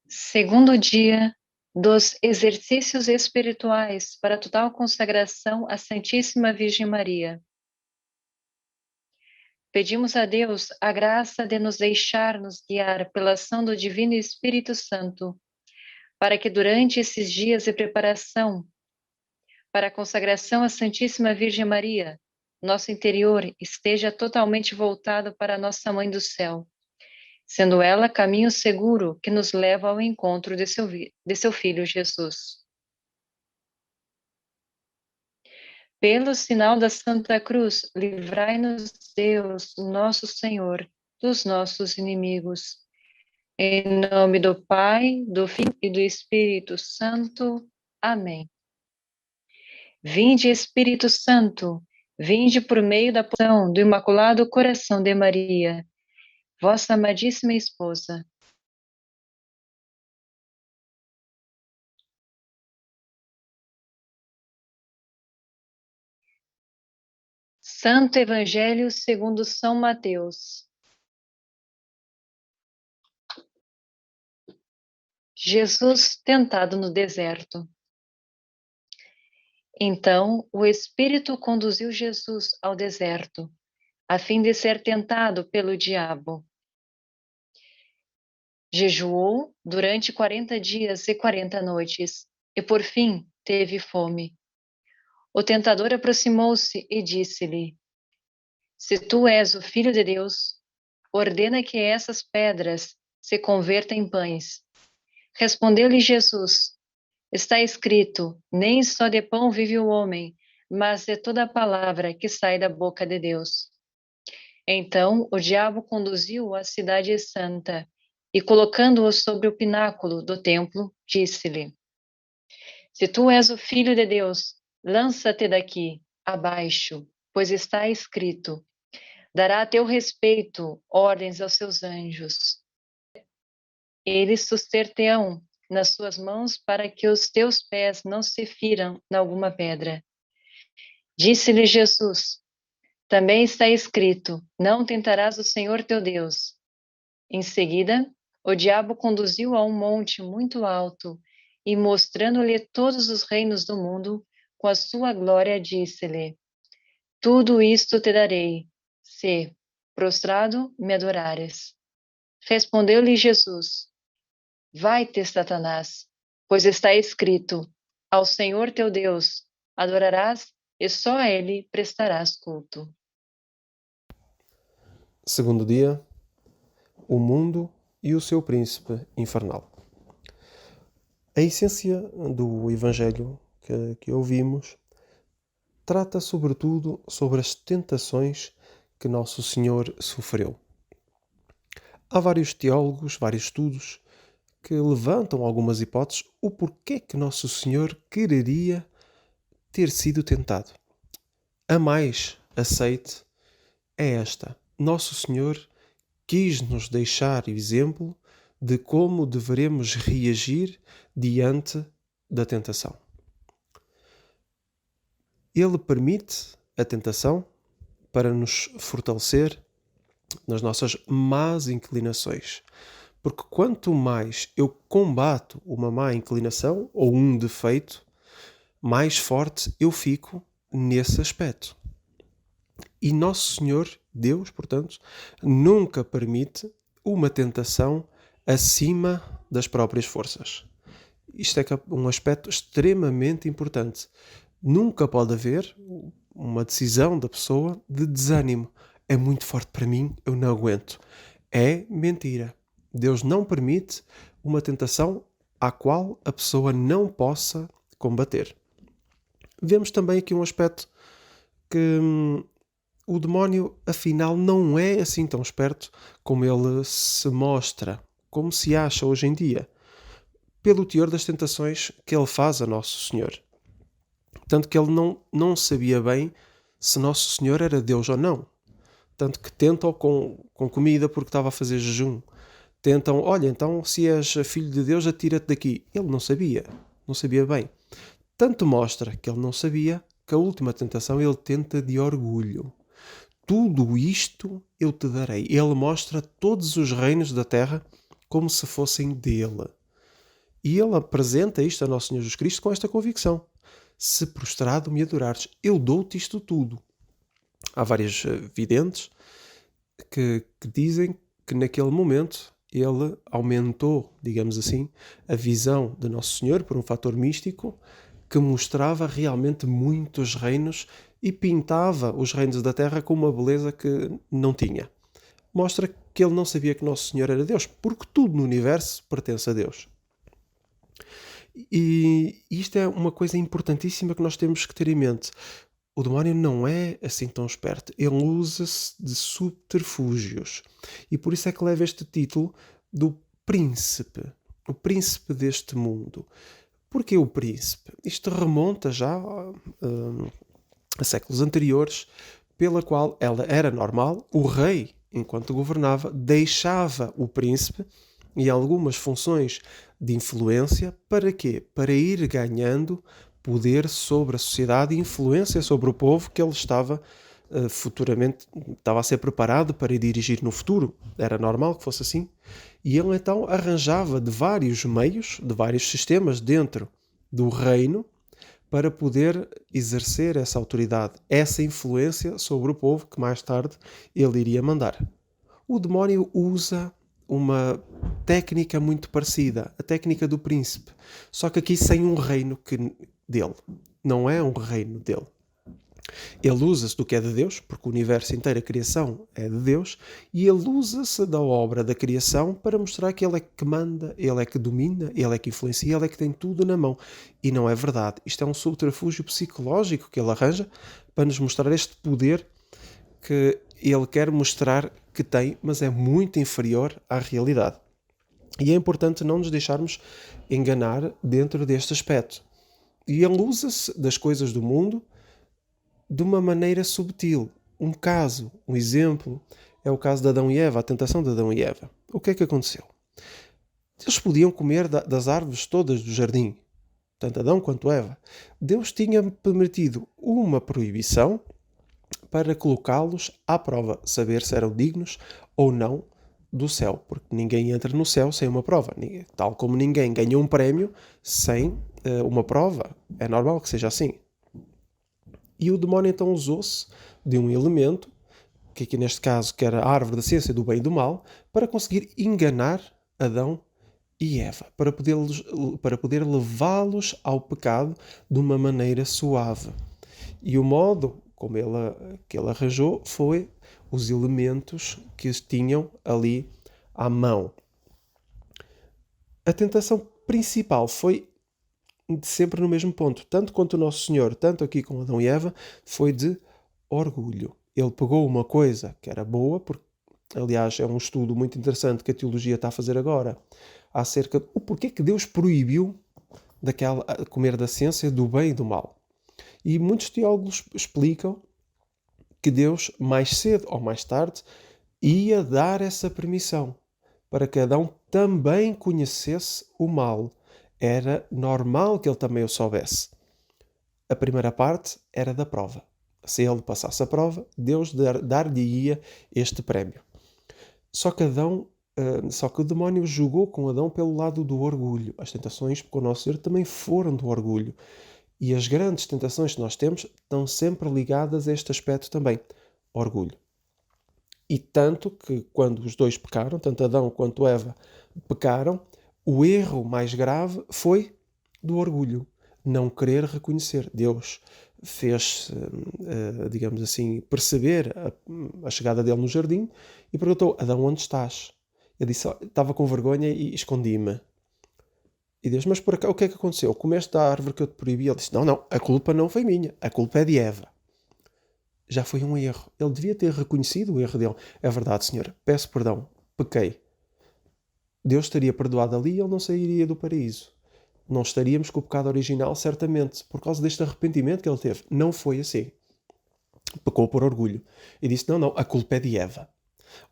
Segundo dia dos exercícios espirituais para total consagração à Santíssima Virgem Maria. Pedimos a Deus a graça de nos deixar-nos guiar pela ação do Divino Espírito Santo, para que durante esses dias de preparação para a consagração à Santíssima Virgem Maria, nosso interior esteja totalmente voltado para a Nossa Mãe do Céu, sendo ela caminho seguro que nos leva ao encontro de seu Filho Jesus. Pelo sinal da Santa Cruz, livrai-nos, Deus, nosso Senhor, dos nossos inimigos. Em nome do Pai, do Filho e do Espírito Santo. Amém. Vinde, Espírito Santo, vinde por meio da poção do Imaculado Coração de Maria, vossa amadíssima esposa. Santo Evangelho segundo São Mateus. Jesus tentado no deserto. Então o Espírito conduziu Jesus ao deserto, a fim de ser tentado pelo diabo. Jejuou durante 40 dias e 40 noites, e por fim teve fome. O tentador aproximou-se e disse-lhe: Se tu és o Filho de Deus, ordena que essas pedras se convertam em pães. Respondeu-lhe Jesus: Está escrito, nem só de pão vive o homem, mas de toda a palavra que sai da boca de Deus. Então o diabo conduziu-o à cidade santa e, colocando-o sobre o pináculo do templo, disse-lhe: Se tu és o Filho de Deus, lança-te daqui, abaixo, pois está escrito: Dará a teu respeito ordens aos seus anjos. Eles suster-te-ão nas suas mãos para que os teus pés não se firam em alguma pedra. Disse-lhe Jesus: Também está escrito: Não tentarás o Senhor teu Deus. Em seguida, o diabo conduziu a um monte muito alto e, mostrando-lhe todos os reinos do mundo, com a sua glória, disse-lhe: Tudo isto te darei, se, prostrado, me adorares. Respondeu-lhe Jesus: Vai-te, Satanás, pois está escrito: Ao Senhor teu Deus adorarás e só a ele prestarás culto. Segundo dia, o mundo e o seu príncipe infernal. A essência do Evangelho que ouvimos trata sobretudo sobre as tentações que Nosso Senhor sofreu. Há vários teólogos, vários estudos que levantam algumas hipóteses o porquê que Nosso Senhor quereria ter sido tentado. A mais aceite é esta: Nosso Senhor quis nos deixar exemplo de como deveremos reagir diante da tentação. Ele permite a tentação para nos fortalecer nas nossas más inclinações. Porque quanto mais eu combato uma má inclinação ou um defeito, mais forte eu fico nesse aspecto. E Nosso Senhor, Deus, portanto, nunca permite uma tentação acima das próprias forças. Isto é um aspecto extremamente importante. Nunca pode haver uma decisão da pessoa de desânimo. É muito forte para mim, eu não aguento. É mentira. Deus não permite uma tentação à qual a pessoa não possa combater. Vemos também aqui um aspecto que o demónio, afinal, não é assim tão esperto como ele se mostra, como se acha hoje em dia, pelo teor das tentações que ele faz a Nosso Senhor. Tanto que ele não sabia bem se Nosso Senhor era Deus ou não. Tanto que tentam com comida porque estava a fazer jejum. Tentam, olha, então se és filho de Deus, atira-te daqui. Ele não sabia bem. Tanto mostra que ele não sabia que a última tentação ele tenta de orgulho. Tudo isto eu te darei. Ele mostra todos os reinos da terra como se fossem dele. E ele apresenta isto a Nosso Senhor Jesus Cristo com esta convicção: se prostrado me adorares, eu dou-te isto tudo. Há vários videntes que dizem que naquele momento ele aumentou, digamos assim, a visão de Nosso Senhor por um fator místico que mostrava realmente muitos reinos e pintava os reinos da terra com uma beleza que não tinha. Mostra que ele não sabia que Nosso Senhor era Deus, porque tudo no universo pertence a Deus. E isto é uma coisa importantíssima que nós temos que ter em mente. O demónio não é assim tão esperto. Ele usa-se de subterfúgios. E por isso é que leva este título do príncipe. O príncipe deste mundo. Porquê o príncipe? Isto remonta já a séculos anteriores, pela qual ela era normal, o rei, enquanto governava, deixava o príncipe e algumas funções de influência. Para quê? Para ir ganhando poder sobre a sociedade e influência sobre o povo que ele estava futuramente, estava a ser preparado para dirigir no futuro. Era normal que fosse assim. E ele então arranjava de vários meios, de vários sistemas dentro do reino, para poder exercer essa autoridade, essa influência sobre o povo que mais tarde ele iria mandar. O demónio usa uma técnica muito parecida, a técnica do príncipe, só que aqui sem um reino dele. Não é um reino dele. Ele usa-se do que é de Deus, porque o universo inteiro, a criação, é de Deus, e ele usa-se da obra da criação para mostrar que ele é que manda, ele é que domina, ele é que influencia, ele é que tem tudo na mão. E não é verdade. Isto é um subterfúgio psicológico que ele arranja para nos mostrar este poder que ele quer mostrar que tem, mas é muito inferior à realidade. E é importante não nos deixarmos enganar dentro deste aspecto. E ele usa-se das coisas do mundo de uma maneira subtil. Um caso, um exemplo, é o caso de Adão e Eva, a tentação de Adão e Eva. O que é que aconteceu? Eles podiam comer das árvores todas do jardim, tanto Adão quanto Eva. Deus tinha permitido uma proibição para colocá-los à prova, saber se eram dignos ou não do céu, porque ninguém entra no céu sem uma prova, tal como ninguém ganha um prémio sem uma prova. É normal que seja assim. E o demónio então usou-se de um elemento, que aqui neste caso que era a árvore da ciência do bem e do mal, para conseguir enganar Adão e Eva, para poder levá-los ao pecado de uma maneira suave. E o modo que ele arranjou foi os elementos que tinham ali à mão. A tentação principal foi sempre no mesmo ponto, tanto quanto o Nosso Senhor, tanto aqui com Adão e Eva, foi de orgulho. Ele pegou uma coisa que era boa, porque, aliás, é um estudo muito interessante que a teologia está a fazer agora, acerca de porquê que Deus proibiu comer da ciência do bem e do mal. E muitos teólogos explicam que Deus, mais cedo ou mais tarde, ia dar essa permissão para que Adão também conhecesse o mal. Era normal que ele também o soubesse. A primeira parte era da prova. Se ele passasse a prova, Deus dar-lhe-ia este prémio. Só que o demónio jogou com Adão pelo lado do orgulho. As tentações com o nosso Senhor também foram do orgulho. E as grandes tentações que nós temos estão sempre ligadas a este aspecto também, orgulho. E tanto que quando os dois pecaram, tanto Adão quanto Eva pecaram, o erro mais grave foi do orgulho, não querer reconhecer. Deus fez, digamos assim, perceber a chegada dele no jardim e perguntou: Adão, onde estás? Ele disse: estava com vergonha e escondi-me. E Deus: mas por acaso, o que é que aconteceu? Comeste da árvore que eu te proibi? Ele disse: não, a culpa não foi minha, a culpa é de Eva. Já foi um erro. Ele devia ter reconhecido o erro dele. É verdade, Senhor, peço perdão, pequei. Deus teria perdoado ali e ele não sairia do paraíso. Não estaríamos com o pecado original, certamente, por causa deste arrependimento que ele teve. Não foi assim. Pecou por orgulho. E disse: não, a culpa é de Eva.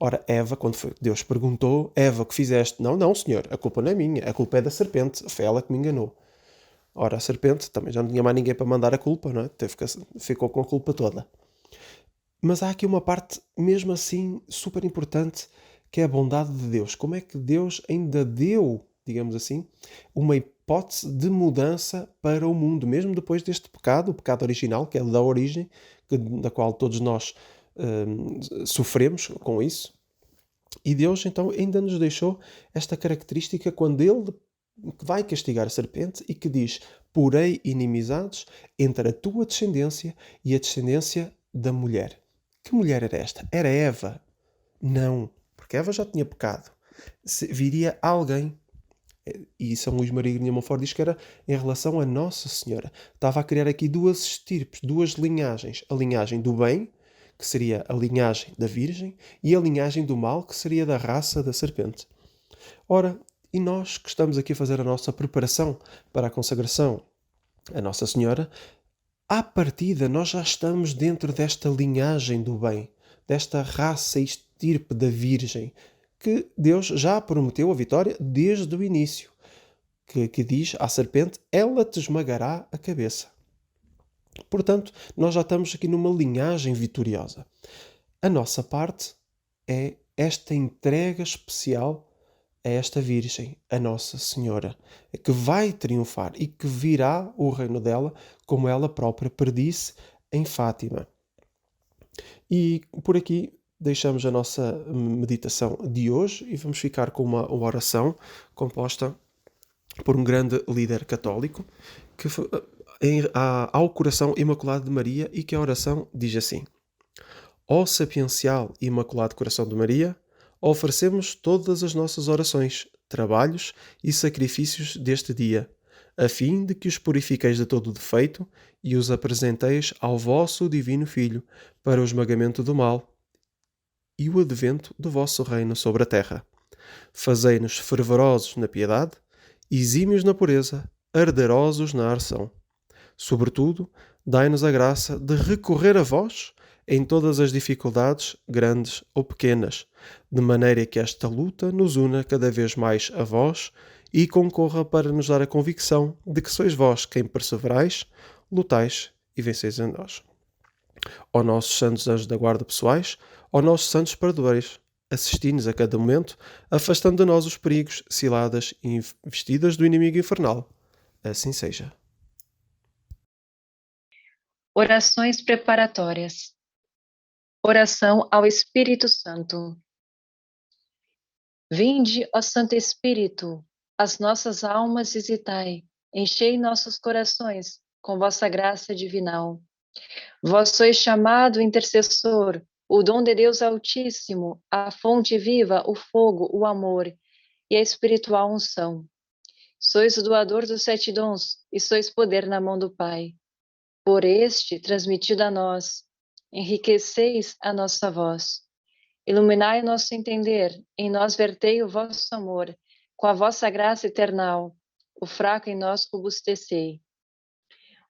Ora, Eva, quando Deus perguntou: Eva, o que fizeste? Não, Senhor, a culpa não é minha, a culpa é da serpente, foi ela que me enganou. Ora, a serpente também já não tinha mais ninguém para mandar a culpa, não é? Ficou com a culpa toda. Mas há aqui uma parte, mesmo assim, super importante, que é a bondade de Deus. Como é que Deus ainda deu digamos assim, uma hipótese de mudança para o mundo, mesmo depois deste pecado, o pecado original, que é da origem, da qual todos nós sofremos com isso. E Deus então ainda nos deixou esta característica quando Ele vai castigar a serpente e que diz: porei inimizades entre a tua descendência e a descendência da mulher. Que mulher era esta? Era Eva? Não, porque Eva já tinha pecado. Viria alguém, e São Luís Maria Grignion Montfort diz que era em relação a Nossa Senhora. Estava a criar aqui duas estirpes, duas linhagens. A linhagem do bem, que seria a linhagem da Virgem, e a linhagem do mal, que seria da raça da serpente. Ora, e nós que estamos aqui a fazer a nossa preparação para a consagração a Nossa Senhora, à partida nós já estamos dentro desta linhagem do bem, desta raça e estirpe da Virgem, que Deus já prometeu a vitória desde o início, que diz à serpente: ela te esmagará a cabeça. Portanto, nós já estamos aqui numa linhagem vitoriosa. A nossa parte é esta entrega especial a esta Virgem, a Nossa Senhora, que vai triunfar e que virá o reino dela, como ela própria predisse em Fátima. E por aqui deixamos a nossa meditação de hoje e vamos ficar com uma oração composta por um grande líder católico que ao coração imaculado de Maria, e que a oração diz assim: ó sapiencial e imaculado coração de Maria, oferecemos todas as nossas orações, trabalhos e sacrifícios deste dia, a fim de que os purifiqueis de todo o defeito e os apresenteis ao vosso divino Filho, para o esmagamento do mal e o advento do vosso reino sobre a terra. Fazei-nos fervorosos na piedade, exímios na pureza, arderosos na arção. Sobretudo, dai-nos a graça de recorrer a vós em todas as dificuldades, grandes ou pequenas, de maneira que esta luta nos una cada vez mais a vós e concorra para nos dar a convicção de que sois vós quem perseverais, lutais e venceis em nós. Ó nossos santos anjos da guarda pessoais, ó nossos santos padroeiros, assisti-nos a cada momento, afastando de nós os perigos, ciladas e investidas do inimigo infernal. Assim seja. Orações preparatórias. Oração ao Espírito Santo. Vinde, ó Santo Espírito, as nossas almas visitai, enchei nossos corações com vossa graça divinal. Vós sois chamado intercessor, o dom de Deus Altíssimo, a fonte viva, o fogo, o amor e a espiritual unção. Sois o doador dos 7 dons e sois poder na mão do Pai. Por este, transmitido a nós, enriqueceis a nossa voz. Iluminai o nosso entender, em nós vertei o vosso amor, com a vossa graça eternal, o fraco em nós robustecei.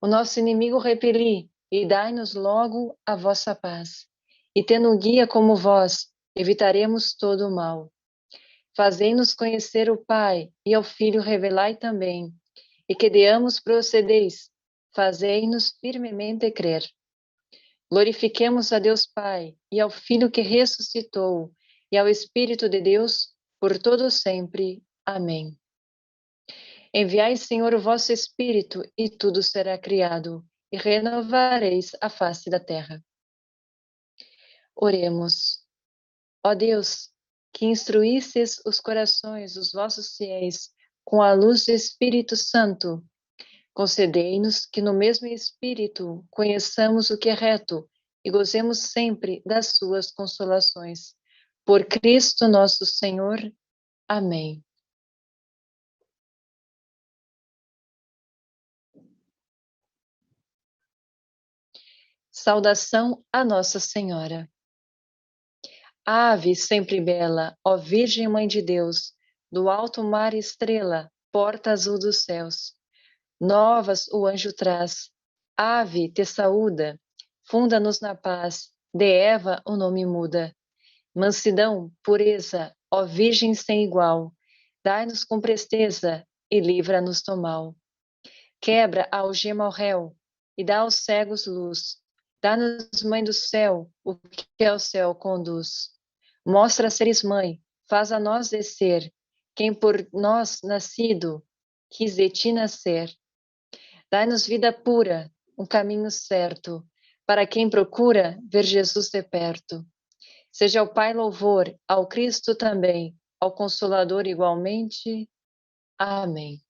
O nosso inimigo repeli, e dai-nos logo a vossa paz. E tendo guia como vós, evitaremos todo o mal. Fazei-nos conhecer o Pai, e ao Filho revelai também, e que de ambos procedeis, fazei-nos firmemente crer. Glorifiquemos a Deus Pai, e ao Filho que ressuscitou, e ao Espírito de Deus, por todo sempre. Amém. Enviai, Senhor, o vosso Espírito, e tudo será criado, e renovareis a face da terra. Oremos. Ó Deus, que instruístes os corações dos vossos fiéis com a luz do Espírito Santo, concedei-nos que no mesmo Espírito conheçamos o que é reto e gozemos sempre das suas consolações. Por Cristo nosso Senhor. Amém. Saudação a Nossa Senhora. Ave sempre bela, ó Virgem Mãe de Deus, do alto mar estrela, porta azul dos céus. Novas o anjo traz, ave te saúda, funda-nos na paz, de Eva o nome muda. Mansidão, pureza, ó Virgem sem igual, dai-nos com presteza e livra-nos do mal. Quebra a algema ao réu e dá aos cegos luz. Dá-nos, Mãe do céu, o que ao céu conduz. Mostra seres mãe, faz a nós descer, quem por nós nascido quis de ti nascer. Dai-nos vida pura, um caminho certo, para quem procura ver Jesus de perto. Seja ao Pai louvor, ao Cristo também, ao Consolador igualmente. Amém.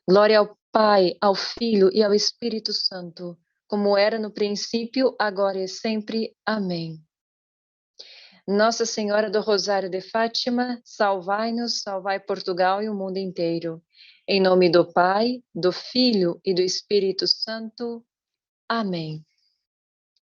Glória ao Pai, ao Filho e ao Espírito Santo, como era no princípio, agora e sempre. Amém. Nossa Senhora do Rosário de Fátima, salvai-nos, salvai Portugal e o mundo inteiro. Em nome do Pai, do Filho e do Espírito Santo. Amém.